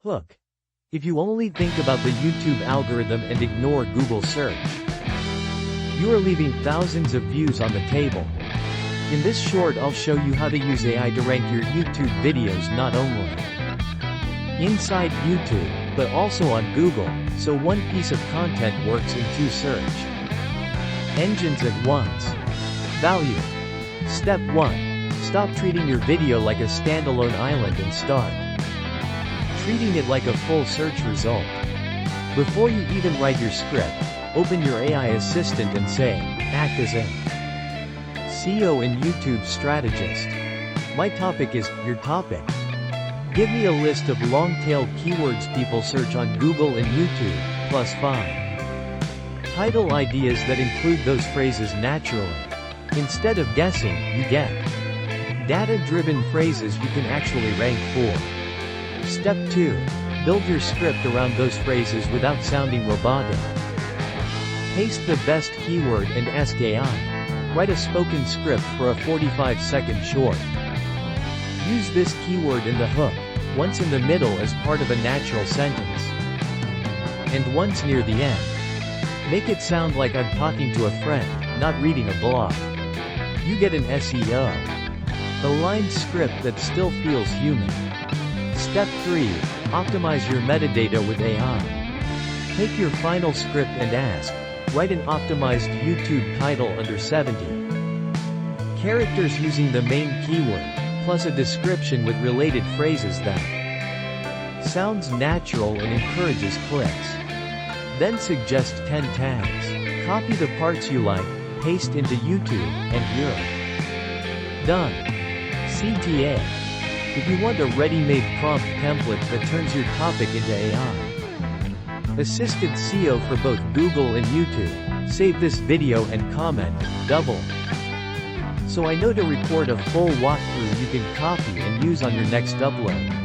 Hook. If you only think about the YouTube algorithm and ignore Google search, you are leaving thousands of views on the table. In this short, I'll show you how to use AI to rank your YouTube videos not only inside YouTube, but also on Google, so one piece of content works in two search engines at once. Value. Step 1. Stop treating your video like a standalone island and start treating it like a full search result. Before you even write your script, open your AI assistant and say, act as an SEO and YouTube strategist. My topic is your topic. Give me a list of long-tail keywords people search on Google and YouTube, plus 5 title ideas that include those phrases naturally. Instead of guessing, you get data-driven phrases you can actually rank for. Step 2. Build your script around those phrases without sounding robotic. Paste the best keyword and ask AI. Write a spoken script for a 45-second short. Use this keyword in the hook, once in the middle as part of a natural sentence, and once near the end. Make it sound like I'm talking to a friend, not reading a blog. You get an SEO aligned script that still feels human. Step 3. Optimize your metadata with AI. Take your final script and ask, write an optimized YouTube title under 70 characters using the main keyword, plus a description with related phrases that sounds natural and encourages clicks. Then suggest 10 tags. Copy the parts you like, paste into YouTube, and you're done. CTA. If you want a ready-made prompt template that turns your topic into AI assisted SEO for both Google and YouTube, save this video and comment, double, so I know to record a full walkthrough you can copy and use on your next upload.